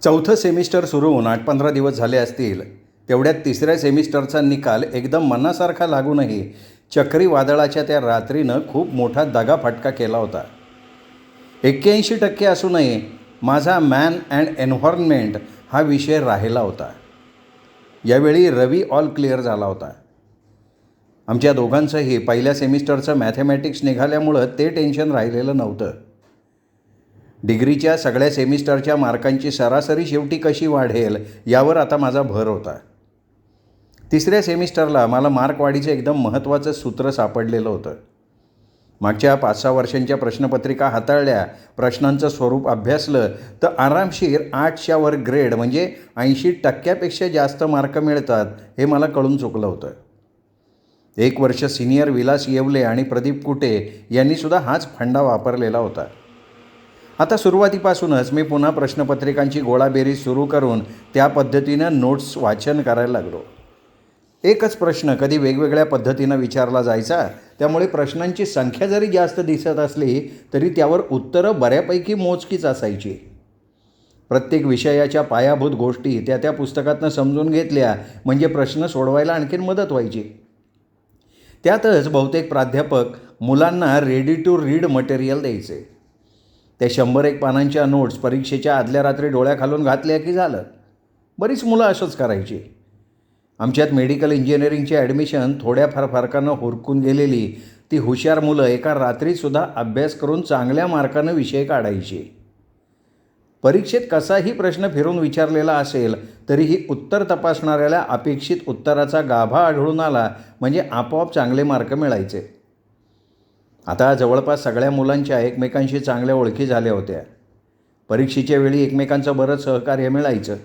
चौथं सेमिस्टर सुरू होऊन 8-15 दिवस झाले असतील, तेवढ्यात तिसऱ्या सेमिस्टरचा निकाल एकदम मनासारखा लागूनही चक्रीवादळाच्या त्या रात्रीनं खूप मोठा दगाफटका केला होता. 81% असूनही माझा मॅन अँड एन्व्हायर्नमेंट हा विषय राहिला होता. यावेळी रवी ऑल क्लिअर झाला होता. आमच्या दोघांचंही पहिल्या सेमिस्टरचं मॅथमॅटिक्स निघाल्यामुळं ते टेन्शन राहिलेलं नव्हतं. डिग्रीच्या सगळ्या सेमिस्टरच्या मार्कांची सरासरी शेवटी कशी वाढेल यावर आता माझा भर होता. तिसऱ्या सेमिस्टरला मला मार्कवाढीचं एकदम महत्त्वाचं सूत्र सापडलेलं होतं. मागच्या 5-6 वर्षांच्या प्रश्नपत्रिका हाताळल्या, प्रश्नांचं स्वरूप अभ्यासलं तर आरामशीर 8च्या वर ग्रेड म्हणजे 80% जास्त मार्क मिळतात हे मला कळून चुकलं होतं. 1 वर्ष सिनियर विलास येवले आणि प्रदीप कुटे यांनीसुद्धा हाच फंडा वापरलेला होता. आता सुरुवातीपासूनच मी पुन्हा प्रश्नपत्रिकांची गोळाबेरीज सुरू करून त्या पद्धतीनं नोट्स वाचन करायला लागलो. एकच प्रश्न कधी वेगवेगळ्या पद्धतीनं विचारला जायचा, त्यामुळे प्रश्नांची संख्या जरी जास्त दिसत असली तरी त्यावर उत्तरं बऱ्यापैकी मोजकीच असायची. प्रत्येक विषयाच्या पायाभूत गोष्टी त्या पुस्तकातनं समजून घेतल्या म्हणजे प्रश्न सोडवायला आणखीन मदत व्हायची. त्यातच बहुतेक प्राध्यापक मुलांना रेडी टू रीड मटेरियल द्यायचे. त्या 100-1 पानांच्या नोट्स परीक्षेच्या आदल्या रात्री डोळ्याखालून घातल्या की झालं. बरीच मुलं असंच करायची. आमच्यात मेडिकल इंजिनिअरिंगची ॲडमिशन थोड्याफार फरकानं हुरकून गेलेली ती हुशार मुलं एका रात्रीतसुद्धा अभ्यास करून चांगल्या मार्कानं विषय काढायची. परीक्षेत कसाही प्रश्न फिरून विचारलेला असेल तरीही उत्तर तपासणाऱ्याला अपेक्षित उत्तराचा गाभा आढळून आला म्हणजे आपोआप चांगले मार्क मिळायचे. आता जवळपास सगळ्या मुलांच्या एकमेकांशी चांगल्या ओळखी झाल्या होत्या. परीक्षेच्या वेळी एकमेकांचं बरंच सहकार्य मिळायचं.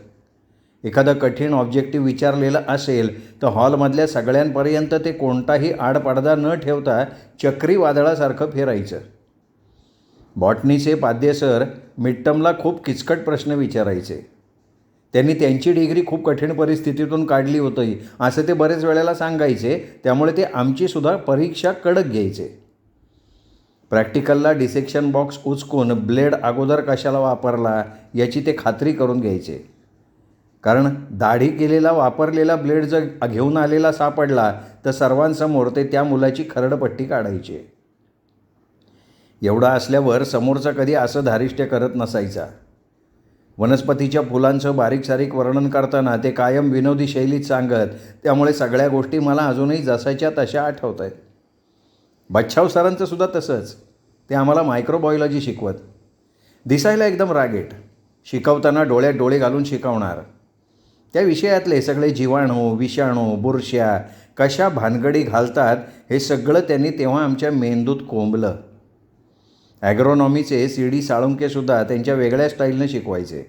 एखादं कठीण ऑब्जेक्टिव्ह विचारलेलं असेल तर हॉलमधल्या सगळ्यांपर्यंत ते कोणताही आडपडदा न ठेवता चक्रीवादळासारखं फिरायचं. बॉटनीचे पाध्ये सर मिडटर्मला खूप किचकट प्रश्न विचारायचे. त्यांनी त्यांची डिग्री खूप कठीण परिस्थितीतून काढली होती असं ते बरेच वेळेला सांगायचे, त्यामुळे ते आमचीसुद्धा परीक्षा कडक घ्यायचे. प्रॅक्टिकलला डिसेक्शन बॉक्स उचकून ब्लेड अगोदर कशाला वापरला याची ते खात्री करून घ्यायचे, कारण दाढी केलेला वापरलेला ब्लेड जर घेऊन आलेला सापडला तर सर्वांसमोर ते त्या मुलाची खरडपट्टी काढायचे. एवढा असल्यावर समोरचा कधी असं धारिष्ट्य करत नसायचा. वनस्पतीच्या फुलांचं बारीक सारीक वर्णन करताना ते कायम विनोदी शैलीत सांगत, त्यामुळे सगळ्या गोष्टी मला अजूनही जसाच्या तशा आठवत आहेत. बच्छाव सरांचं सुद्धा तसंच. ते आम्हाला मायक्रोबायोलॉजी शिकवत. दिसायला एकदम रागेट, शिकवताना डोळ्यात डोळे घालून शिकवणार. त्या विषयातले सगळे जीवाणू, विषाणू, बुरश्या कशा भानगडी घालतात हे सगळं त्यांनी तेव्हा आमच्या मेंदूत कोंबलं. ॲग्रोनॉमीचे CD साळुंकेसुद्धा त्यांच्या वेगळ्या स्टाईलनं शिकवायचे.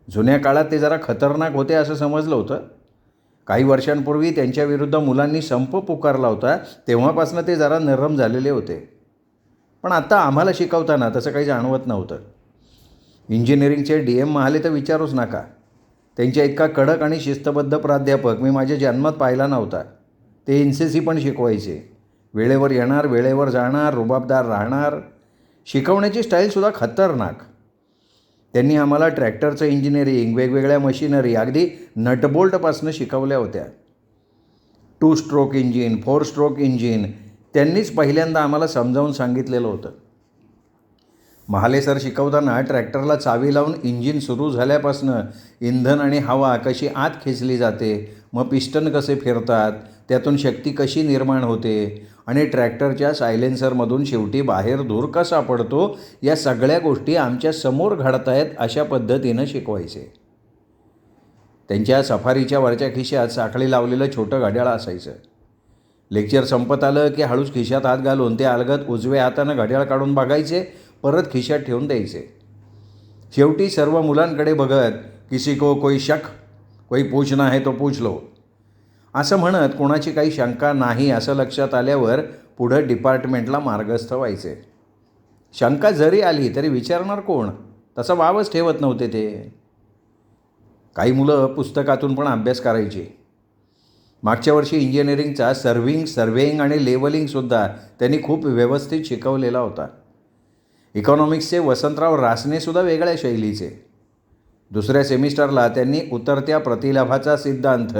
जुन्या काळात ते जरा खतरनाक होते असं समजलं होतं. काही वर्षांपूर्वी त्यांच्याविरुद्ध मुलांनी संप पुकारला होता, तेव्हापासून ते जरा नरम झालेले होते. पण आता आम्हाला शिकवताना तसं काही जाणवत नव्हतं. इंजिनिअरिंगचे DM महाले तर विचारूच नका. त्यांच्या इतका कडक आणि शिस्तबद्ध प्राध्यापक मी माझ्या जन्मात पाहिला नव्हता. ते NCC पण शिकवायचे. वेळेवर येणार, वेळेवर जाणार, रुबाबदार राहणार. शिकवण्याची स्टाईलसुद्धा खतरनाक. त्यांनी आम्हाला ट्रॅक्टरचं इंजिनिअरिंग, वेगवेगळ्या मशिनरी अगदी नटबोल्टपासून शिकवल्या होत्या. 2 स्ट्रोक इंजिन, 4 स्ट्रोक इंजिन त्यांनीच पहिल्यांदा आम्हाला समजावून सांगितलेलं होतं. महाले सर शिकवताना ट्रॅक्टरला चावी लावून इंजिन सुरू झाल्यापासून इंधन आणि हवा कशी आत खेचली जाते, मग पिस्टन कसे फिरतात, त्यातून शक्ती कशी निर्माण होते आणि ट्रॅक्टरच्या सायलेन्सरमधून शेवटी बाहेर धूर कसा पडतो, या सगळ्या गोष्टी आमच्या समोर घडतायत अशा पद्धतीनं शिकवायचे. त्यांच्या सफारीच्या वरच्या खिशात साखळी लावलेलं छोटं घड्याळ असायचं. लेक्चर संपत आलं की हळूच खिशात हात घालून ते अलगद उजव्या हातानं घड्याळ काढून बघायचे, परत खिशात ठेवून द्यायचे. शेवटी सर्व मुलांकडे बघत, किसी को कोई शक, कोई पूछना है तो पूछ लो असं म्हणत कोणाची काही शंका नाही असं लक्षात आल्यावर पुढं डिपार्टमेंटला मार्गस्थ व्हायचे. शंका जरी आली तरी विचारणार कोण, तसा वावच ठेवत नव्हते ते. काही मुलं पुस्तकातून पण अभ्यास करायची. मागच्या वर्षी इंजिनिअरिंगचा सर्व्हेइंग आणि लेवलिंगसुद्धा त्यांनी खूप व्यवस्थित शिकवलेला होता. इकॉनॉमिक्सचे वसंतराव रासनेसुद्धा वेगळ्या शैलीचे. दुसऱ्या सेमिस्टरला त्यांनी उतरत्या प्रतिलाभाचा सिद्धांत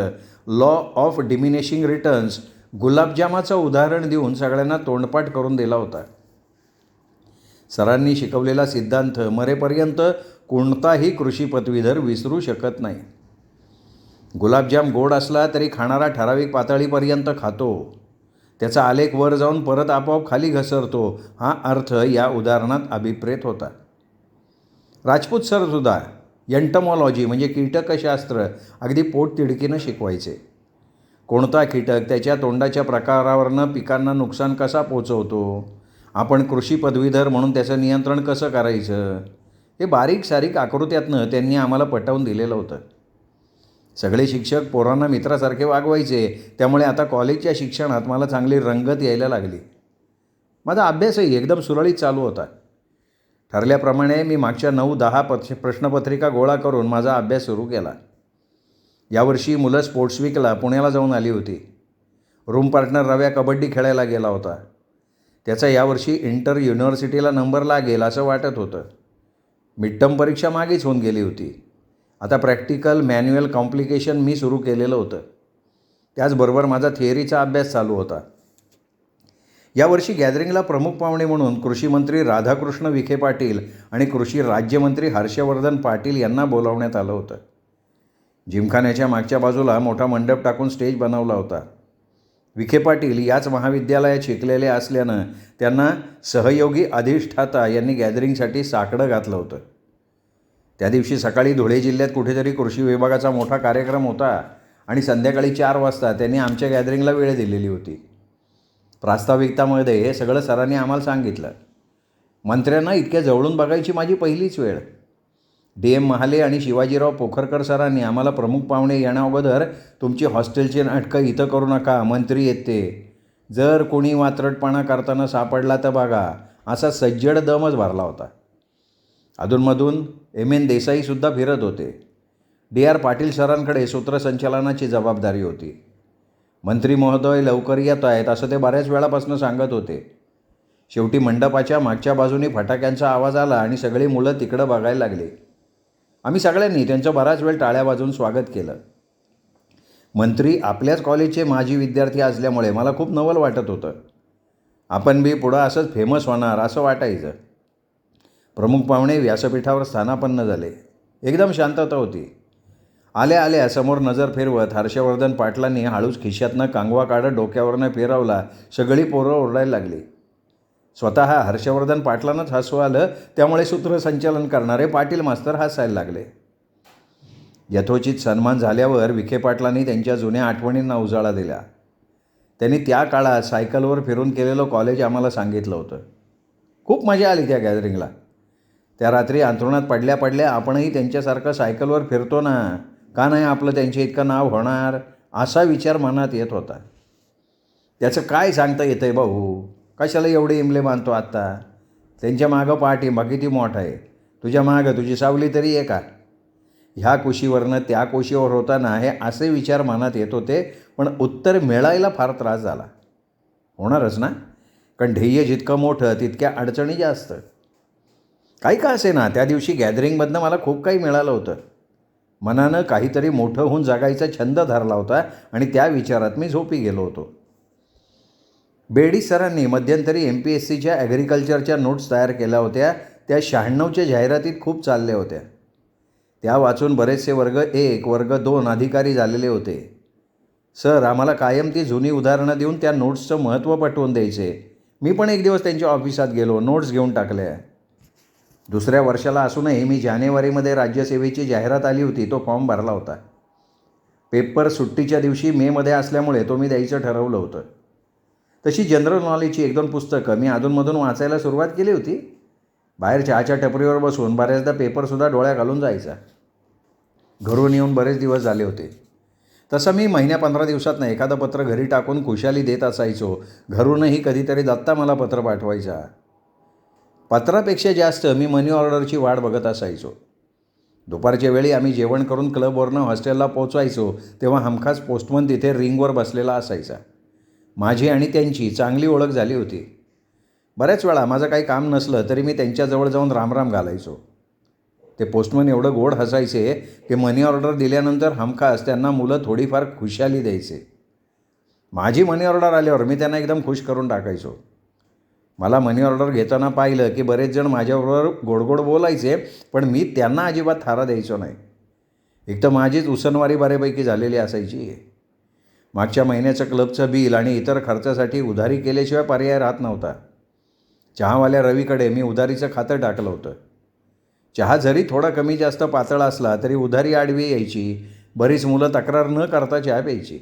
लॉ ऑफ डिमिनिशिंग रिटर्न्स गुलाबजामाचं उदाहरण देऊन सगळ्यांना तोंडपाठ करून दिला होता. सरांनी शिकवलेला सिद्धांत मरेपर्यंत कोणताही कृषी पदवीधर विसरू शकत नाही. गुलाबजाम गोड असला तरी खाणारा ठराविक पातळीपर्यंत खातो, त्याचा आलेख वर जाऊन परत आपोआप खाली घसरतो, हा अर्थ या उदाहरणात अभिप्रेत होता. राजपूत सरसुद्धा एंटमॉलॉजी म्हणजे कीटकशास्त्र अगदी पोटतिडकीनं शिकवायचे. कोणता कीटक त्याच्या तोंडाच्या प्रकारावरनं पिकांना नुकसान कसा पोचवतो, आपण कृषी पदवीधर म्हणून त्याचं नियंत्रण कसं करायचं, हे बारीक सारीक आकृत्यातनं त्यांनी आम्हाला पटवून दिलेलं होतं. सगळे शिक्षक पोरांना मित्रासारखे वागवायचे, त्यामुळे आता कॉलेजच्या शिक्षणात मला चांगली रंगत यायला लागली. माझा अभ्यासही एकदम सुरळीत चालू होता. ठरल्याप्रमाणे मी मागच्या 9-10 प्रश्नपत्रिका गोळा करून माझा अभ्यास सुरू केला. यावर्षी मुलं स्पोर्ट्स वीकला पुण्याला जाऊन आली होती. रूम पार्टनर रव्या कबड्डी खेळायला गेला होता. त्याचा यावर्षी इंटर युनिव्हर्सिटीला नंबर लागेल असं वाटत होतं. मिडटर्म परीक्षा मागेच होऊन गेली होती. आता प्रॅक्टिकल मॅन्युअल कॉम्प्लिकेशन मी सुरू केलेलं होतं. त्याचबरोबर माझा थिअरीचा अभ्यास चालू होता. यावर्षी गॅदरिंगला प्रमुख पाहुणे म्हणून कृषी मंत्री राधाकृष्ण विखे पाटील आणि कृषी राज्यमंत्री हर्षवर्धन पाटील यांना बोलावण्यात आलं होतं. जिमखान्याच्या मागच्या बाजूला मोठा मंडप टाकून स्टेज बनवला होता. विखे पाटील याच महाविद्यालयात शिकलेले असल्यानं त्यांना सहयोगी अधिष्ठाता यांनी गॅदरिंगसाठी साकडं घातलं होतं. त्या दिवशी सकाळी धुळे जिल्ह्यात कुठेतरी कृषी विभागाचा मोठा कार्यक्रम होता आणि संध्याकाळी 4 वाजता त्यांनी आमच्या गॅदरिंगला वेळ दिलेली होती. प्रास्ताविकतामध्ये हे सगळं सरांनी आम्हाला सांगितलं. मंत्र्यांना इतक्या जवळून बघायची माझी पहिलीच वेळ. DM महाले आणि शिवाजीराव पोखरकर सरांनी आम्हाला प्रमुख पाहुणे येण्याअगोदर तुमची हॉस्टेलची नाटकं इथं करू नका, मंत्री येते, जर कोणी वात्रटपणा करताना सापडला तर बघा, असा सज्जड दमच भरला होता. अधूनमधून MN देसाईसुद्धा फिरत होते. DR पाटील सरांकडे सूत्रसंचालनाची जबाबदारी होती. मंत्री महोदय लवकर येत आहेत असं ते बऱ्याच वेळापासून सांगत होते. शेवटी मंडपाच्या मागच्या बाजूने फटाक्यांचा आवाज आला आणि सगळी मुलं तिकडं बघायला लागली. आम्ही सगळ्यांनी त्यांचं बराच वेळ टाळ्या वाजवून स्वागत केलं. मंत्री आपल्याच कॉलेजचे माजी विद्यार्थी असल्यामुळे मला खूप नवल वाटत होतं. आपण बी पुढं असंच फेमस होणार असं वाटायचं. प्रमुख पाहुणे व्यासपीठावर स्थानापन्न झाले. एकदम शांतता होती. आल्या आल्या समोर नजर फिरवत हर्षवर्धन पाटलांनी हळूच खिशातनं कांगवा काढत डोक्यावरनं फिरवला. सगळी पोरं ओरडायला लागली. स्वतः हर्षवर्धन पाटलांनाच हसू आलं, त्यामुळे सूत्रसंचालन करणारे पाटील मास्तर हसायला लागले. यथोचित सन्मान झाल्यावर विखे पाटलांनी त्यांच्या जुन्या आठवणींना उजाळा दिला. त्यांनी त्या काळात सायकलवर फिरून केलेलं कॉलेज आम्हाला सांगितलं होतं. खूप मजा आली त्या गॅदरिंगला. त्या रात्री अंथरुणात पडल्या पडल्या आपणही त्यांच्यासारखं सायकलवर फिरतो ना, का नाही आपलं त्यांच्या इतकं नाव होणार, असा विचार मनात येत होता. त्याचं काय सांगता येतं आहे भाऊ, कशाला एवढे इमले बांधतो आत्ता, त्यांच्या मागं पाठिंबा किती मोठा आहे, तुझ्या मागं तुझी सावली तरी आहे का. ह्या कुशीवरनं त्या कुशीवर होताना हे असे विचार मनात येत होते, पण उत्तर मिळायला फार त्रास झाला. होणारच ना, कारण ध्येय जितकं मोठं तितक्या अडचणी जास्त. काही का असे ना, त्या दिवशी गॅदरिंगमधनं मला खूप काही मिळालं होतं. मनानं काहीतरी मोठं होऊन जगायचा छंद धरला होता आणि त्या विचारात मी झोपी गेलो होतो. बेडी सरांनी मध्यंतरी MPSCच्या ॲग्रिकल्चरच्या नोट्स तयार केल्या होत्या. त्या 96च्या जाहिरातीत खूप चालल्या होत्या. त्या वाचून बरेचसे वर्ग 1, वर्ग 2 अधिकारी झालेले होते. सर आम्हाला कायम ती जुनी उदाहरणं देऊन त्या नोट्सचं महत्त्व पटवून द्यायचे. मी पण एक दिवस त्यांच्या ऑफिसात गेलो, नोट्स घेऊन टाकल्या. दुसऱ्या वर्षाला असूनही मी जानेवारीमध्ये राज्यसेवेची जाहिरात आली होती, तो फॉर्म भरला होता. पेपर सुट्टीच्या दिवशी मेमध्ये असल्यामुळे तो मी द्यायचं ठरवलं होतं. तशी जनरल नॉलेजची 1-2 पुस्तकं मी अधूनमधून वाचायला सुरुवात केली होती. बाहेर चहाच्या टपरीवर बसून बऱ्याचदा पेपरसुद्धा डोळ्या घालून जायचा. घरून येऊन बरेच दिवस झाले होते. तसं मी महिन्या 15 दिवसातनं एखादं पत्र घरी टाकून खुशाली देत असायचो. घरूनही कधीतरी दत्ता मला पत्र पाठवायचा. पत्रापेक्षा जास्त मी मनी ऑर्डरची वाट बघत असायचो. दुपारच्या वेळी आम्ही जेवण करून क्लबवरनं हॉस्टेलला पोचायचो तेव्हा हमखास पोस्टमन तिथे रिंगवर बसलेला असायचा. माझी आणि त्यांची चांगली ओळख झाली होती. बऱ्याच वेळा माझं काही काम नसलं तरी मी त्यांच्याजवळ जाऊन रामराम घालायचो. ते पोस्टमन एवढं गोड हसायचे की मनी ऑर्डर दिल्यानंतर हमखास त्यांना मुलं थोडीफार खुशाली द्यायचे. माझी मनी ऑर्डर आल्यावर मी त्यांना एकदम खुश करून टाकायचो. मला मनी ऑर्डर घेताना पाहिलं की बरेच जण माझ्याबरोबर गोडगोड बोलायचे, पण मी त्यांना अजिबात थारा द्यायचो नाही. एक तर माझीच उसनवारी बऱ्यापैकी झालेली असायची. मागच्या महिन्याचं क्लबचं बिल आणि इतर खर्चासाठी उधारी केल्याशिवाय पर्याय राहत नव्हता. चहावाल्या रवीकडे मी उधारीचं खातं टाकलं होतं. चहा जरी थोडा कमी जास्त पातळ असला तरी उधारी आडवी यायची. बरीच मुलं तक्रार न करता चहा प्यायची.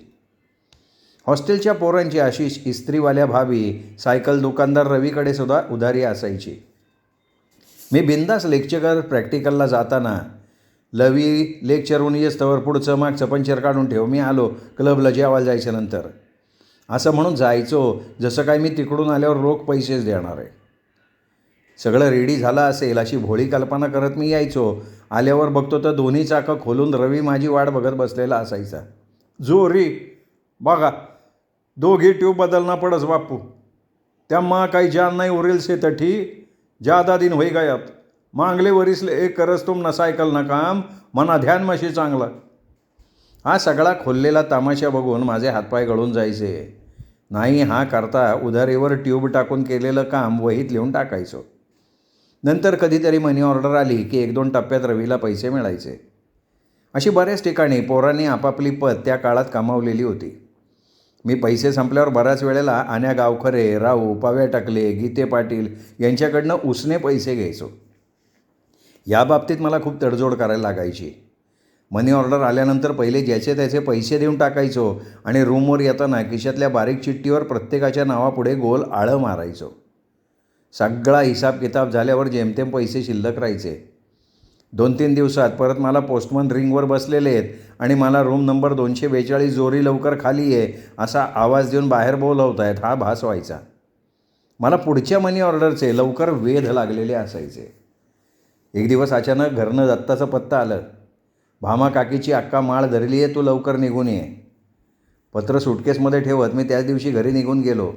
हॉस्टेलच्या पोरांची आशिष इस्त्रीवाल्या भाभी, सायकल दुकानदार रवीकडे सुद्धा उधारी असायची. मी बिंदास लेक्चर प्रॅक्टिकलला जाताना लवी लेक्चरहून येस्तवर पुढचं मागचं पंचर काढून ठेव, मी आलो, क्लबला जेवायला जायच्या नंतर, असं म्हणून जायचो जसं काय मी तिकडून आल्यावर रोख पैसेच देणार आहे. सगळं रेडी झालं असेल अशी भोळी कल्पना करत मी यायचो. आल्यावर बघतो तर दोन्ही चाकं खोलून रवी माझी वाट बघत बसलेला असायचा. जोरी बघा, दोघी ट्यूब बदलना पडस बापू, त्याम्हा काही जान नाही उरेल से तठी, ज्यादा दिन होई गयात, मांगले वरिसले एक करस तुम ना सायकल ना काम, मना ध्यान मशी चांगला. हा सगळा खोललेला तमाशा बघून माझे हातपाय गळून जायचे. नाही हा करता उधारीवर ट्यूब टाकून केलेलं काम वहीत लिहून टाकायचो. नंतर कधीतरी मनी ऑर्डर आली की 1-2 टप्प्यात रवीला पैसे मिळायचे. अशी बऱ्याच ठिकाणी पोरांनी आपापली पत त्या काळात कमावलेली होती. मी पैसे संपल्यावर बऱ्याच वेळेला आण्या गावखरे, राऊ, पाव्या टाकले, गीते पाटील यांच्याकडनं उसने पैसे घ्यायचो. या बाबतीत मला खूप तडजोड करायला लागायची. मनी ऑर्डर आल्यानंतर पहिले ज्याचे त्याचे पैसे देऊन टाकायचो आणि रूमवर येताना खिशातल्या बारीक चिठ्ठीवर प्रत्येकाच्या नावापुढे गोल आळं मारायचो. सगळा हिसाब किताब झाल्यावर जेमतेम पैसे शिल्लक राहायचे. 2-3 दिवसात परत मला पोस्टमन रिंगवर बसलेले आहेत आणि मला रूम नंबर 242 जोरी लवकर खाली ये असा आवाज देऊन बाहेर बोलवत आहेत हा भास व्हायचा. मला पुढच्या मनी ऑर्डरचे लवकर वेध लागलेले असायचे. एक दिवस अचानक घरनं दत्ताचं पत्ता आलं. भामा काकीची अक्का माळ धरली आहे, तू लवकर निघून ये. पत्र सुटकेसमध्ये ठेवत मी त्याच दिवशी घरी निघून गेलो.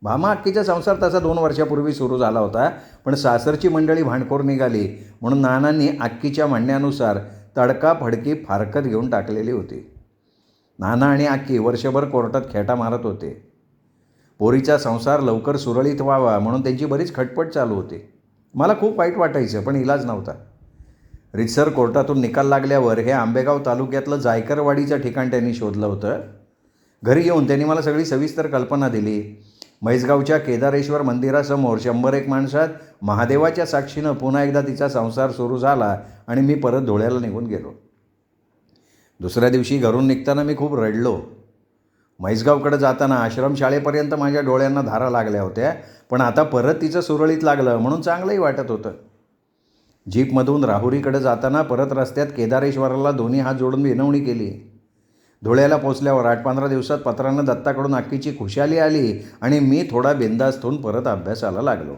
भामा अक्कीचा संसार तसा 2 वर्षापूर्वी सुरू झाला होता, पण सासरची मंडळी भांडखोर निघाली म्हणून नानांनी अक्कीच्या म्हणण्यानुसार तडकाफडकी फारकत घेऊन टाकलेली होती. नाना आणि अक्की वर्षभर कोर्टात खेटा मारत होते. पोरीचा संसार लवकर सुरळीत व्हावा म्हणून त्यांची बरीच खटपट चालू होती. मला खूप वाईट वाटायचं, पण इलाज नव्हता. रितसर कोर्टातून निकाल लागल्यावर हे आंबेगाव तालुक्यातलं जायकरवाडीचं ठिकाण त्यांनी शोधलं होतं. घरी येऊन त्यांनी मला सगळी सविस्तर कल्पना दिली. म्हैसगावच्या केदारेश्वर मंदिरासमोर 100-1 माणसात महादेवाच्या साक्षीनं पुन्हा एकदा तिचा संसार सुरू झाला आणि मी परत धुळ्याला निघून गेलो. दुसऱ्या दिवशी घरून निघताना मी खूप रडलो. म्हैसगावकडे जाताना आश्रमशाळेपर्यंत माझ्या डोळ्यांना धारा लागल्या होत्या, पण आता परत तिचं सुरळीत लागलं म्हणून चांगलंही वाटत होतं. जीपमधून राहुरीकडे जाताना परत रस्त्यात केदारेश्वराला दोन्ही हात जोडून विनवणी केली. धुळ्याला पोचल्यावर 8-15 दिवसात पत्रानं दत्ताकडून अक्कीची खुशाली आली आणि मी थोडा बिंदास्त होऊन परत अभ्यासाला लागलो.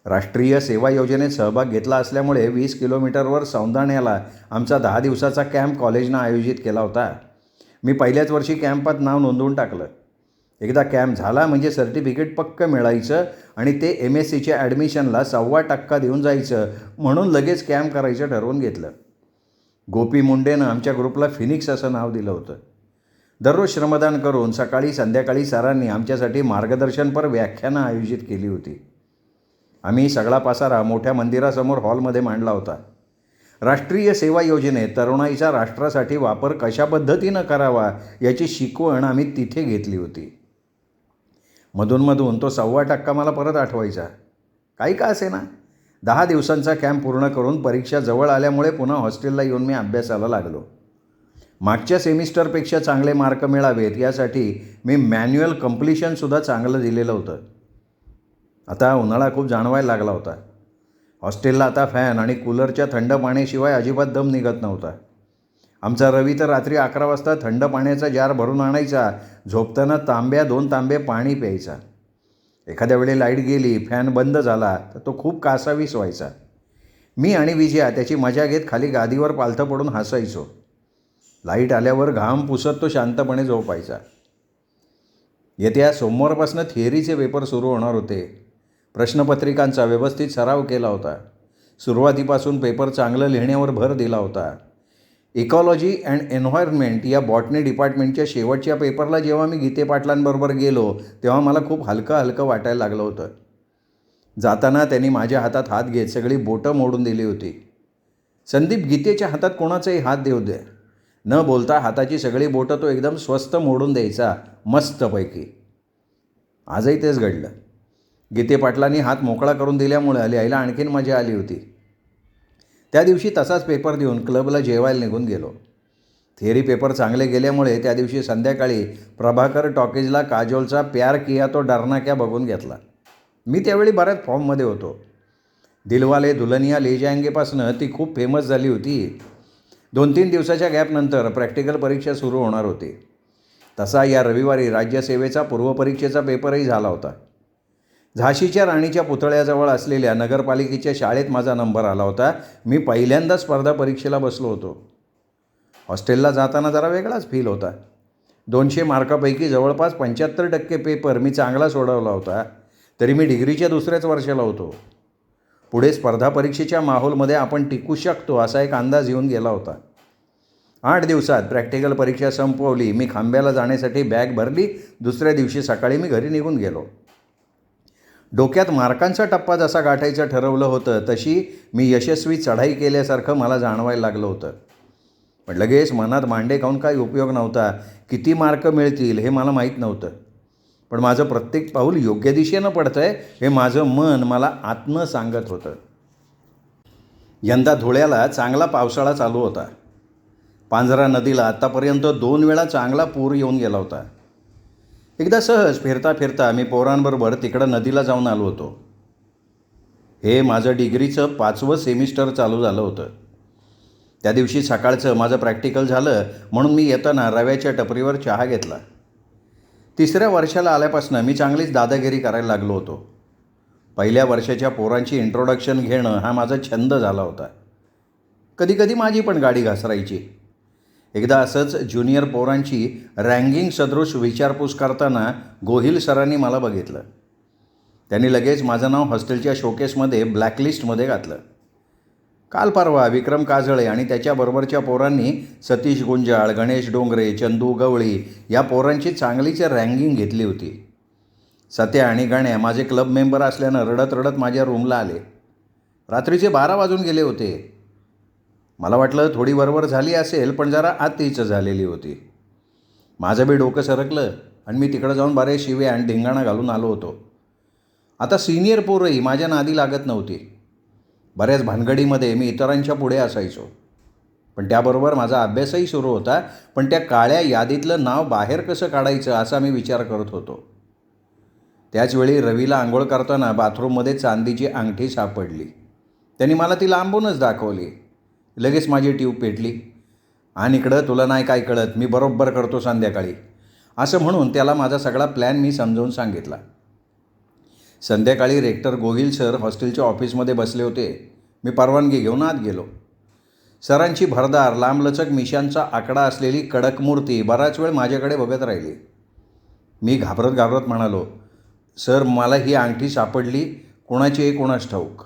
राष्ट्रीय सेवा योजनेत सहभाग घेतला असल्यामुळे 20 किलोमीटरवर सौंदाण्याला आमचा 10 दिवसाचा कॅम्प कॉलेजनं आयोजित केला होता. मी पहिल्याच वर्षी कॅम्पात नाव नोंदवून टाकलं. एकदा कॅम्प झाला म्हणजे सर्टिफिकेट पक्क मिळायचं आणि ते MSCच्या ॲडमिशनला 1.25% देऊन जायचं म्हणून लगेच कॅम्प करायचं ठरवून घेतलं. गोपी मुंडेनं आमच्या ग्रुपला फिनिक्स असं नाव दिलं होतं. दररोज श्रमदान करून सकाळी संध्याकाळी सरांनी आमच्यासाठी मार्गदर्शनपर व्याख्यानं आयोजित केली होती. आम्ही सगळा पसारा मोठ्या मंदिरासमोर हॉलमध्ये मांडला होता. राष्ट्रीय सेवा योजनेत तरुणाईचा राष्ट्रासाठी वापर कशा पद्धतीनं करावा याची शिकवण आम्ही तिथे घेतली होती. मधूनमधून तो 1.25% मला परत आठवायचा. काही का असेना 10 दिवसांचा कॅम्प पूर्ण करून परीक्षा जवळ आल्यामुळे पुन्हा हॉस्टेलला येऊन मी अभ्यासाला लागलो. मागच्या सेमिस्टरपेक्षा चांगले मार्क मिळावेत यासाठी मी मॅन्युअल कंप्लिशनसुद्धा चांगलं दिलेलं होतं. आता उन्हाळा खूप जाणवायला लागला होता. हॉस्टेलला आता फॅन आणि कूलरच्या थंड पाण्याशिवाय अजिबात दम निघत नव्हता. आमचा रवी तर रात्री 11 वाजता थंड पाण्याचा जार भरून आणायचा. झोपताना 2 तांबे पाणी प्यायचा. एखाद्या वेळी लाईट गेली, फॅन बंद झाला तर तो खूप कासावीस व्हायचा. मी आणि विजया त्याची मजा घेत खाली गादीवर पालथं पडून हसायचो. लाईट आल्यावर घाम पुसत तो शांतपणे झोपायचा. येत्या सोमवारपासून थिअरीचे पेपर सुरू होणार होते. प्रश्नपत्रिकांचा व्यवस्थित सराव केला होता. सुरुवातीपासून पेपर चांगलं लिहिण्यावर भर दिला होता. इकॉलॉजी अँड एन्व्हायरमेंट या बॉटनी डिपार्टमेंटच्या शेवटच्या पेपरला जेव्हा मी गीते पाटलांबरोबर गेलो तेव्हा मला खूप हलकं हलकं वाटायला लागलं होतं. जाताना त्यांनी माझ्या हातात हात घेत सगळी बोटं मोडून दिली होती. संदीप, गीतेच्या हातात कोणाचाही हात देऊ दे. न बोलता हाताची सगळी बोटं तो एकदम स्वस्त मोडून द्यायचा, मस्तपैकी. आजही तेच घडलं. गीते पाटलांनी हात मोकळा करून दिल्यामुळे लिहायला आणखीन मजा आली होती. त्या दिवशी तसाच पेपर देऊन क्लबला जेवायला निघून गेलो. थिअरी पेपर चांगले गेल्यामुळे त्या दिवशी संध्याकाळी प्रभाकर टॉकीजला काजोलचा प्यार किया तो डरना क्या बघून घेतला. मी त्यावेळी बऱ्याच फॉर्ममध्ये होतो. दिलवाले दुल्हनिया ले जाएंगेपासनं ती खूप फेमस झाली होती. 2-3 दिवसाच्या गॅपनंतर प्रॅक्टिकल परीक्षा सुरू होणार होती. तसा या रविवारी राज्यसेवेचा पूर्वपरीक्षेचा पेपरही झाला होता. झाशीच्या राणीच्या पुतळ्याजवळ असलेल्या नगरपालिकेच्या शाळेत माझा नंबर आला होता. मी पहिल्यांदा स्पर्धा परीक्षेला बसलो होतो. हॉस्टेलला जाताना जरा वेगळाच फील होता. 200 मार्कापैकी जवळपास 75% पेपर मी चांगला सोडवला होता. तरी मी डिग्रीच्या दुसऱ्याच वर्षाला होतो. पुढे स्पर्धा परीक्षेच्या माहोलमध्ये आपण टिकू शकतो असा एक अंदाज येऊन गेला होता. 8 दिवसात प्रॅक्टिकल परीक्षा संपवली. मी खांब्याला जाण्यासाठी बॅग भरली. दुसऱ्या दिवशी सकाळी मी घरी निघून गेलो. डोक्यात मार्कांचा टप्पा जसा गाठायचं ठरवलं होतं तशी मी यशस्वी चढाई केल्यासारखं मला जाणवायला लागलं होतं. पण लगेच मनात मांडे खाऊन काही उपयोग नव्हता. किती मार्क मिळतील हे मला माहीत नव्हतं. पण माझं प्रत्येक पाऊल योग्य दिशेनं पडतं आहे हे माझं मन मला आतनं सांगत होतं. यंदा धुळ्याला चांगला पावसाळा चालू होता. पांझरा नदीला आत्तापर्यंत 2 वेळा चांगला पूर येऊन गेला होता. एकदा सहज फिरता फिरता मी पोरांबरोबर तिकडं नदीला जाऊन आलो होतो. हे माझं डिग्रीचं 5वं सेमिस्टर चालू झालं होतं. त्या दिवशी सकाळचं माझं प्रॅक्टिकल झालं म्हणून मी येताना रव्याच्या टपरीवर चहा घेतला. 3ऱ्या वर्षाला आल्यापासून मी चांगलीच दादागिरी करायला लागलो होतो. पहिल्या वर्षाच्या पोरांची इंट्रोडक्शन घेणं हा माझा छंद झाला होता. कधीकधी माझी पण गाडी घसरायची. एकदा असंच ज्युनियर पोरांची रँगिंग सदृश विचारपूस करताना गोहिल सरांनी मला बघितलं. त्यांनी लगेच माझं नाव हॉस्टेलच्या शोकेसमध्ये ब्लॅकलिस्टमध्ये घातलं. काल परवा विक्रम काजळे आणि त्याच्याबरोबरच्या पोरांनी सतीश गुंजाळ, गणेश डोंगरे, चंदू गवळी या पोरांची चांगलीच रँगिंग घेतली होती. सत्या आणि गण्या माझे क्लब मेंबर असल्यानं रडत रडत माझ्या रूमला आले. रात्रीचे 12 वाजून गेले होते. मला वाटलं थोडी वरवर झाली असेल पण जरा आतीच झालेली होती. माझं बी डोकं सरकलं आणि मी तिकडं जाऊन बरेच शिव्या आणि धिंगाणा घालून आलो होतो. आता सिनियर पोरंही माझ्या नादी लागत नव्हती. बऱ्याच भानगडीमध्ये मी इतरांच्या पुढे असायचो. पण त्याबरोबर माझा अभ्यासही सुरू होता. पण त्या काळ्या यादीतलं नाव बाहेर कसं काढायचं असा मी विचार करत होतो. त्याचवेळी रवीला आंघोळ करताना बाथरूममध्ये चांदीची अंगठी सापडली. त्यांनी मला ती लांबूनच दाखवली. लगेच माझी ट्यूब पेटली. आणि इकडं तुला नाही काय कळत, मी बरोबर करतो संध्याकाळी असं म्हणून त्याला माझा सगळा प्लॅन मी समजावून सांगितला. संध्याकाळी रेक्टर गोहिल सर हॉस्टेलच्या ऑफिसमध्ये बसले होते. मी परवानगी घेऊन आत गेलो. सरांची भरदार लांबलचक मिशांचा आकडा असलेली कडक मूर्ती बराच वेळ माझ्याकडे बघत राहिली. मी घाबरत घाबरत म्हणालो, सर मला ही अंगठी सापडली, कोणाची आहे कोणास ठाऊक.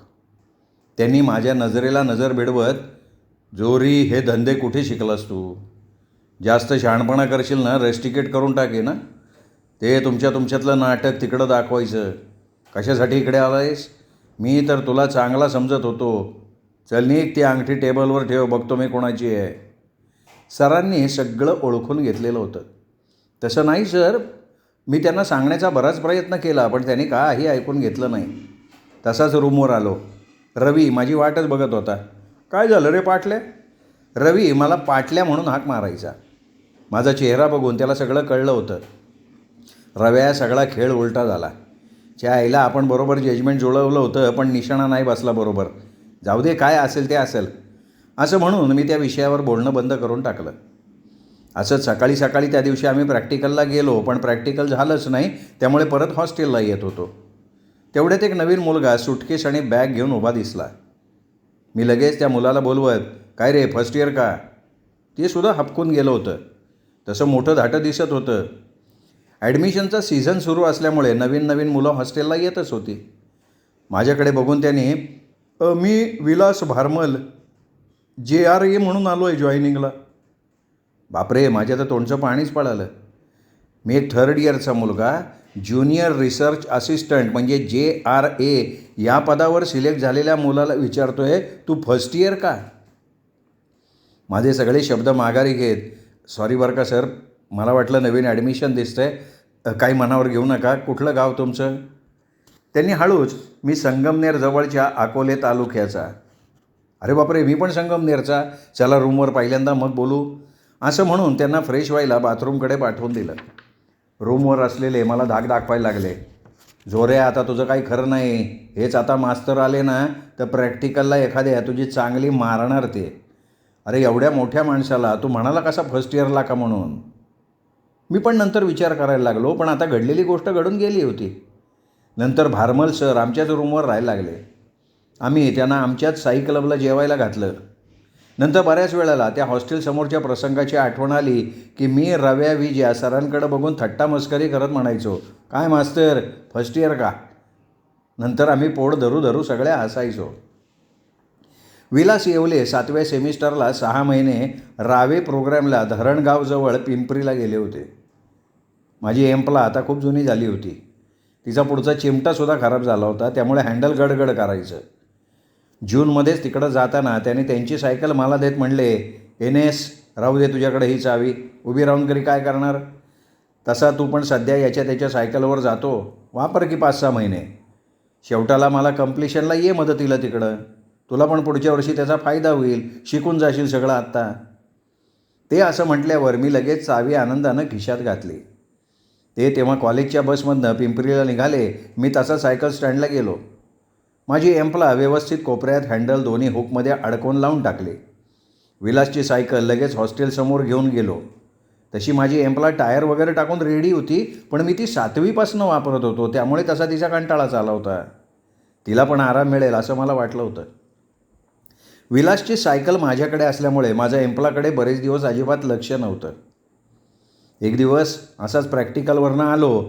त्यांनी माझ्या नजरेला नजर भिडवत, जोरी हे धंदे कुठे शिकलास तू? जास्त शहाणपणा करशील ना रेस्टिकेट करून टाके ना. ते तुमच्यातलं नाटक तिकडं दाखवायचं. कशासाठी इकडे आलायस? मी तर तुला चांगला समजत होतो. चल निघ, ती अंगठी टेबलवर ठेव, बघतो मी कोणाची आहे. सरांनी सगळं ओळखून घेतलेलं होतं. तसं नाही सर, मी त्यांना सांगण्याचा बराच प्रयत्न केला पण त्यांनी काही ऐकून घेतलं नाही. तसाच रूमवर आलो. रवी माझी वाटच बघत होता. काय झालं रे पाटल्या? रवी मला पाटल्या म्हणून हाक मारायचा. माझा चेहरा बघून त्याला सगळं कळलं होतं. रव्या सगळा खेळ उलटा झाला. च्या आईला आपण बरोबर जजमेंट जुळवलं होतं पण निशाणा नाही बसला बरोबर. जाऊ दे, काय असेल ते असेल असं म्हणून मी त्या विषयावर बोलणं बंद करून टाकलं. असंच सकाळी सकाळी त्या दिवशी आम्ही प्रॅक्टिकलला गेलो पण प्रॅक्टिकल झालंच नाही. त्यामुळे परत हॉस्टेलला येत होतो. तेवढ्यात एक नवीन मुलगा सुटकेस आणि बॅग घेऊन उभा दिसला. मी लगेच त्या मुलाला बोलवत, काय रे फर्स्ट इयर का? ते सुद्धा हपकून गेलं होतं. तसं मोठं धाटं दिसत होतं. ॲडमिशनचा सीझन सुरू असल्यामुळे नवीन नवीन मुलं हॉस्टेलला येतच होती. माझ्याकडे बघून त्यांनी मी विलास भारमल JRA म्हणून आलो आहे जॉईनिंगला. बापरे, माझ्या तर तोंडचं पाणीच पळालं. मी एक 3rd इयरचा मुलगा ज्युनियर रिसर्च असिस्टंट म्हणजे JRA या पदावर सिलेक्ट झालेल्या मुलाला विचारतोय, तू 1st इयर का? माझे सगळे शब्द माघारी घेत, सॉरी बरं का सर, मला वाटलं नवीन ॲडमिशन दिसतंय, काही मनावर घेऊ नका, कुठलं गाव तुमचं? त्यांनी हळूच, मी संगमनेर जवळच्या अकोले तालुक्याचा. अरे बापरे, मी पण संगमनेरचा, चला रूमवर पहिल्यांदा मग बोलू, असं म्हणून त्यांना फ्रेश व्हायला बाथरूमकडे पाठवून दिलं. रूमवर असलेले मला धाक दाखवायला लागले. जोरे, आता तुझं काही खरं नाही, हेच आता मास्तर आले ना तर प्रॅक्टिकलला एखाद्या तुझी चांगली मारणार ते. अरे एवढ्या मोठ्या माणसाला तू म्हणाला कसा 1st इयरला का म्हणून? मी पण नंतर विचार करायला लागलो, पण आता घडलेली गोष्ट घडून गेली होती. नंतर भारमल सर आमच्याच रूमवर राहायला लागले. आम्ही त्यांना आमच्याच साई क्लबला जेवायला घातलं. नंतर बऱ्याच वेळेला त्या हॉस्टेलसमोरच्या प्रसंगाची आठवण आली की मी रव्या विजया सरांकडे बघून थट्टा मस्करी करत म्हणायचो, काय मास्तर 1st इयर का? नंतर आम्ही पोट धरू धरू सगळ्या हसायचो. विलास येवले 7व्या सेमिस्टरला 6 महिने रावे प्रोग्रॅमला धरणगावजवळ पिंपरीला गेले होते. माझी एम्प्ला आता खूप जुनी झाली होती. तिचा पुढचा चिमटासुद्धा खराब झाला होता, त्यामुळे हँडल गडगड करायचं. जूनमध्येच तिकडं जाताना त्याने त्यांची सायकल मला देत म्हणले, NS राहू दे तुझ्याकडे ही चावी, उभी राहून तरी काय करणार? तसा तू पण सध्या याच्या त्याच्या सायकलवर जातो, वापर की 5-6 महिने. शेवटाला मला कम्प्लिशनला ये मदतीला तिकडं, तुला पण पुढच्या वर्षी त्याचा फायदा होईल, शिकून जाशील सगळं आत्ता. ते असं म्हटल्यावर मी लगेच चावी आनंदानं खिशात घातली. ते तेव्हा कॉलेजच्या बसमधनं पिंपरीला निघाले. मी तसा सायकल स्टँडला गेलो. माझी एम्प्ला व्यवस्थित कोपऱ्यात हँडल दोन्ही हुकमध्ये अडकवून लावून टाकले. विलासची सायकल लगेच हॉस्टेलसमोर घेऊन गेलो. तशी माझी एम्प्ला टायर वगैरे टाकून रेडी होती, पण मी ती 7वीपासून वापरत होतो, त्यामुळे तसा तिचा कंटाळाच आला होता. तिला पण आराम मिळेल असं मला वाटलं होतं. विलासची सायकल माझ्याकडे असल्यामुळे माझ्या एम्प्लाकडे बरेच दिवस अजिबात लक्ष नव्हतं. एक दिवस असाच प्रॅक्टिकलवरनं आलो,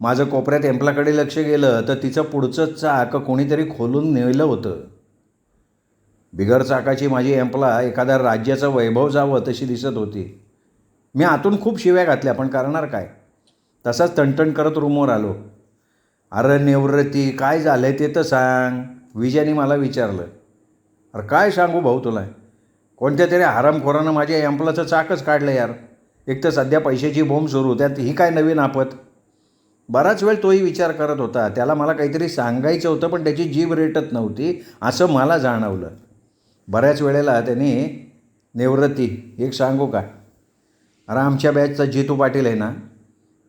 माझं कोपऱ्यात एम्प्लाकडे लक्ष गेलं तर तिचं पुढचं चाक कोणीतरी खोलून नेलं होतं. बिगर चाकाची माझी एम्प्ला एखाद्या राज्याचं वैभव जावं तशी दिसत होती. मी आतून खूप शिव्या घातल्या, पण करणार काय? तसाच तणतण करत रूमवर आलो. अरे निवृत्ती, काय झालं ते तर सांग, विजयाने मला विचारलं. अरे काय सांगू भाऊ तुला, कोणत्या तरी हरामखोरानं माझ्या एम्प्लाचं चाकच काढलं यार. एक तर सध्या पैशाची बोंब सुरू, त्यात ही काय नवीन आपत. बराच वेळ तोही विचार करत होता. त्याला मला काहीतरी सांगायचं होतं, पण त्याची जीभ रेटत नव्हती असं मला जाणवलं. बऱ्याच वेळेला त्याने, निवृत्ती एक सांगू का, अरे आमच्या बॅचचा जितू पाटील आहे ना,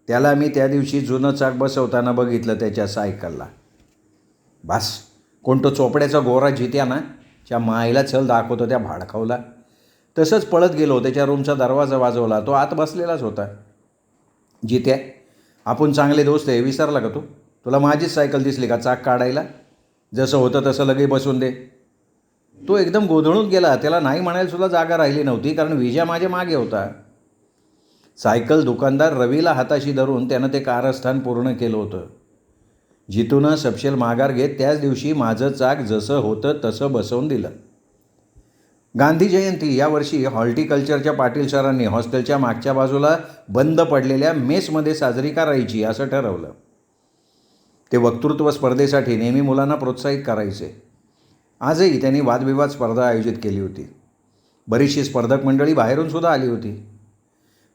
त्याला मी त्या दिवशी जुनं चाक बसवताना बघितलं त्याच्या सायकलला. बस, कोणतो चोपड्याचा गोरा जित्या ना, त्या माईला चल दाखवतो त्या भाडखावला. तसंच पळत गेलो, त्याच्या रूमचा दरवाजा वाजवला. तो आत बसलेलाच होता. जित्या, आपण चांगले दोस्त आहे, विसरला का तू? तुला माझीच सायकल दिसली का चाक काढायला? जसं होतं तसं लगे बसून दे. तो एकदम गोंधळून गेला. त्याला नाही म्हणायला सुद्धा जागा राहिली नव्हती, कारण विजय माझ्या मागे होता. सायकल दुकानदार रवीला हाताशी धरून त्यानं ते कारस्थान पूर्ण केलं होतं. जितूनं सपशेल माघार घेत त्याच दिवशी माझं चाक जसं होतं तसं बसवून दिलं. गांधी जयंती यावर्षी हॉर्टिकल्चरच्या पाटील सरांनी हॉस्टेलच्या मागच्या बाजूला बंद पडलेल्या मेसमध्ये साजरी करायची असं ठरवलं. ते वक्तृत्व स्पर्धेसाठी नेहमी मुलांना प्रोत्साहित करायचे. आजही त्यांनी वादविवाद स्पर्धा आयोजित केली होती. बरीचशी स्पर्धक मंडळी बाहेरून सुद्धा आली होती.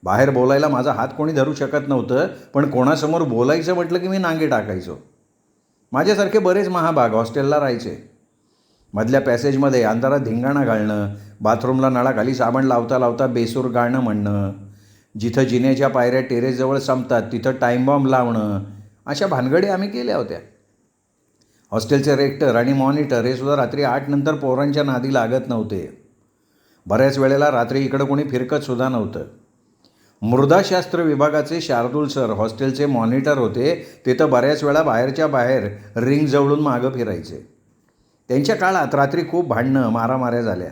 बाहेर बोलायला माझा हात कोणी धरू शकत नव्हतं, पण कोणासमोर बोलायचं म्हटलं की मी नांगे टाकायचो. माझ्यासारखे बरेच महाभाग हॉस्टेलला राहायचे. मधल्या पॅसेजमध्ये अंधारात धिंगाणा घालणं, बाथरूमला नळाखाली साबण लावता लावता बेसूर गाणं म्हणणं, जिथं जिन्याच्या पायऱ्या टेरेसजवळ संपतात तिथं टाईम बॉम्ब लावणं, अशा भानगडी आम्ही केल्या होत्या. हॉस्टेलचे रेक्टर आणि मॉनिटर हे सुद्धा रात्री 8 नंतर पोरांच्या नादी लागत नव्हते. बऱ्याच वेळेला रात्री इकडं कोणी फिरकतसुद्धा नव्हतं. मृदाशास्त्र विभागाचे शार्दूल सर हॉस्टेलचे मॉनिटर होते. ते तर बऱ्याच वेळा बाहेरच्या बाहेर रिंग जवळून मागं फिरायचे. त्यांच्या काळात रात्री खूप भांडणं मारामाऱ्या झाल्या.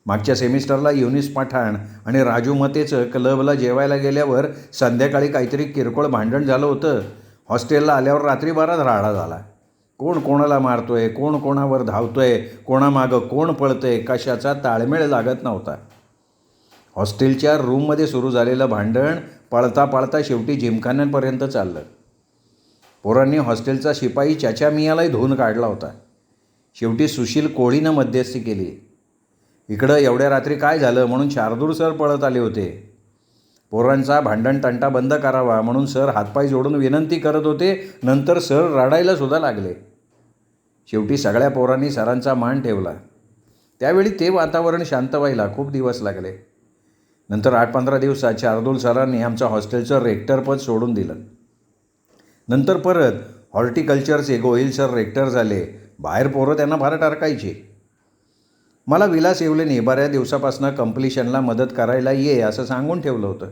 मागच्या सेमिस्टरला युनिस पठाण आणि राजू मतेचं क्लबला जेवायला गेल्यावर संध्याकाळी काहीतरी किरकोळ भांडण झालं होतं. हॉस्टेलला आल्यावर रात्री बराच राडा झाला. कोण कोणाला मारतोय, कोण कोणावर धावतोय, कोणामागं कोण पळतंय, कशाचा ताळमेळ लागत नव्हता. हॉस्टेलच्या रूममध्ये सुरू झालेलं भांडण पळता पळता शेवटी जिमखान्यांपर्यंत चाललं. पोरांनी हॉस्टेलचा शिपाई चाचा मियालाही धुवून काढला होता. शेवटी सुशील कोळीनं मध्यस्थी केली. इकडं एवढ्या रात्री काय झालं म्हणून शार्दूल सर पळत आले होते. पोरांचा भांडण तंटा बंद करावा म्हणून सर हातपाय जोडून विनंती करत होते. नंतर सर रडायला सुद्धा लागले. शेवटी सगळ्या पोरांनी सरांचा मान ठेवला. त्यावेळी ते वातावरण शांत व्हायला खूप दिवस लागले. नंतर 8-15 दिवसात शार्दूल सरांनी आमचं हॉस्टेलचं रेक्टरपद सोडून दिलं. नंतर परत हॉर्टिकल्चरचे गोहिल सर रेक्टर झाले. बाहेर पोरं त्यांना फार टारकायची. मला विलास येवलेने बऱ्याच दिवसापासून कंप्लिशनला मदत करायला ये असं सांगून ठेवलं होतं.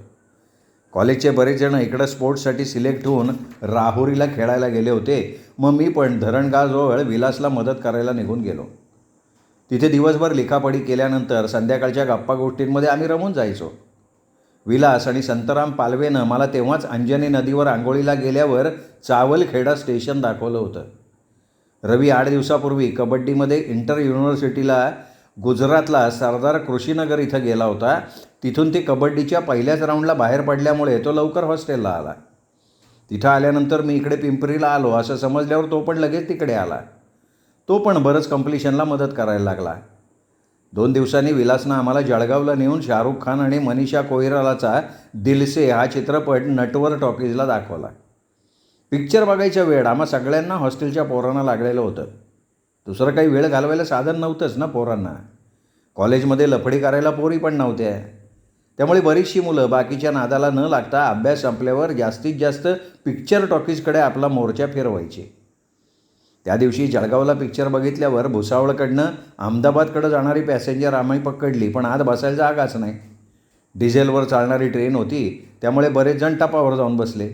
कॉलेजचे बरेच जण इकडं स्पोर्ट्ससाठी सिलेक्ट होऊन राहुरीला खेळायला गेले होते. मग मी पण धरणगावजवळ विलासला मदत करायला निघून गेलो. तिथे दिवसभर लिखापडी केल्यानंतर संध्याकाळच्या गप्पा गोष्टींमध्ये आम्ही रमून जायचो. विलास आणि संतराम पालवेनं मला तेव्हाच अंजनी नदीवर आंघोळीला गेल्यावर चावलखेडा स्टेशन दाखवलं होतं. रवी 8 दिवसापूर्वी कबड्डीमध्ये इंटर युनिव्हर्सिटीला गुजरातला सरदार कृषीनगर इथं गेला होता. तिथून ते कबड्डीच्या पहिल्याच राऊंडला बाहेर पडल्यामुळे तो लवकर हॉस्टेलला आला. तिथं आल्यानंतर मी इकडे पिंपरीला आलो असं समजल्यावर तो पण लगेच तिकडे आला. तो पण बरंच कंप्लिशनला मदत करायला लागला. 2 दिवसांनी विलासनं आम्हाला जळगावला नेऊन शाहरुख खान आणि मनीषा कोइरालाचा दिलसे हा चित्रपट नटवर टॉकीजला दाखवला. पिक्चर बघायच्या वेळ आम्हा सगळ्यांना हॉस्टेलच्या पोरांना लागलेलं होतं. दुसरं काही वेळ घालवायला साधन नव्हतंच ना पोरांना. कॉलेजमध्ये लफडी करायला पोरी पण नव्हत्या. त्यामुळे बरीचशी मुलं बाकीच्या नादाला न लागता अभ्यास संपल्यावर जास्तीत जास्त पिक्चर टॉकीजकडे आपला मोर्चा फिरवायची. त्या दिवशी जळगावला पिक्चर बघितल्यावर भुसावळकडनं अहमदाबादकडं जाणारी पॅसेंजर आम्ही पकडली, पण आत बसायला जागाच नाही. डिझेलवर चालणारी ट्रेन होती, त्यामुळे बरेच जण टपावर जाऊन बसले.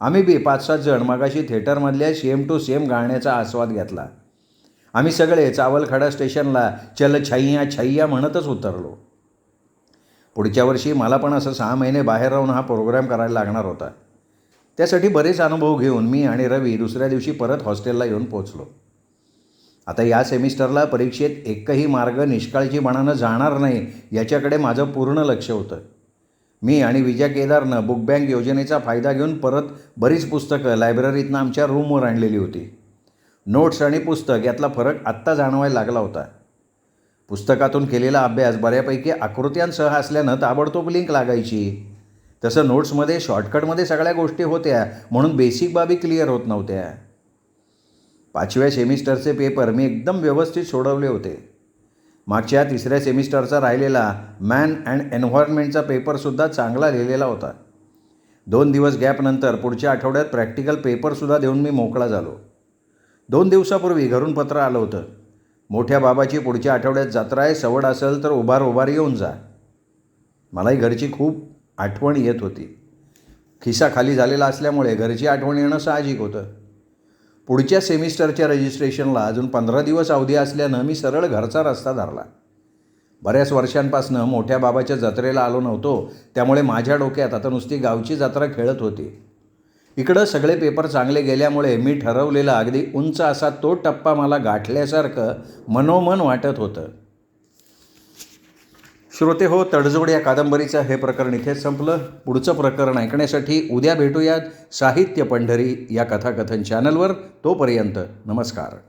आम्ही बी 5-7 जण मगाशी थिएटरमधल्या सेम टू सेम गाण्याचा आस्वाद घेतला. आम्ही सगळे चावलखेडा स्टेशनला चल छैया छैया म्हणतच उतरलो. पुढच्या वर्षी मला पण असं 6 महिने बाहेर राहून हा प्रोग्राम करायला लागणार होता. त्यासाठी बरेच अनुभव घेऊन मी आणि रवी दुसऱ्या दिवशी परत हॉस्टेलला येऊन पोचलो. आता या सेमिस्टरला परीक्षेत एकही मार्ग निष्काळजीपणानं जाणार नाही याच्याकडे माझं पूर्ण लक्ष होतं. मी आणि विजय केदारनं बुक बँक योजनेचा फायदा घेऊन परत बरीच पुस्तकं लायब्ररीतनं आमच्या रूमवर आणलेली होती. नोट्स आणि पुस्तक यातला फरक आत्ता जाणवायला लागला होता. पुस्तकातून केलेला अभ्यास बऱ्यापैकी आकृत्यांसह असल्यानं ताबडतोब लिंक लागायची. तसं नोट्समध्ये शॉर्टकटमध्ये सगळ्या गोष्टी होत्या म्हणून बेसिक बाबी क्लिअर होत नव्हत्या. 5व्या सेमिस्टरचे पेपर मी एकदम व्यवस्थित सोडवले होते. मागच्या 3ऱ्या सेमिस्टरचा राहिलेला मॅन अँड एन्व्हायरमेंटचा पेपरसुद्धा चांगला लिहिलेला होता. 2 दिवस गॅपनंतर पुढच्या आठवड्यात प्रॅक्टिकल पेपरसुद्धा देऊन मी मोकळा झालो. 2 दिवसापूर्वी घरून पत्र आलं होतं, मोठ्या बाबाची पुढच्या आठवड्यात जत्रा आहे, सवड असेल तर उभार येऊन जा. मलाही घरची खूप आठवण येत होती. खिसा खाली झालेला असल्यामुळे घरची आठवण येणं साहजिक होतं. पुढच्या सेमिस्टरच्या रजिस्ट्रेशनला अजून 15 दिवस अवधी असल्यानं मी सरळ घरचा रस्ता धरला. बऱ्याच वर्षांपासून मोठ्या बाबाच्या जत्रेला आलो नव्हतो, त्यामुळे माझ्या डोक्यात आता नुसती गावची जत्रा खेळत होती. इकडं सगळे पेपर चांगले गेल्यामुळे मी ठरवलेला अगदी उंच असा तो टप्पा मला गाठल्यासारखं मनोमन वाटत होतं. श्रोते हो, तडजोड या कादंबरीचं हे प्रकरण इथेच संपलं. पुढचं प्रकरण ऐकण्यासाठी उद्या भेटूयात साहित्य पंढरी या कथाकथन चॅनलवर. तोपर्यंत नमस्कार.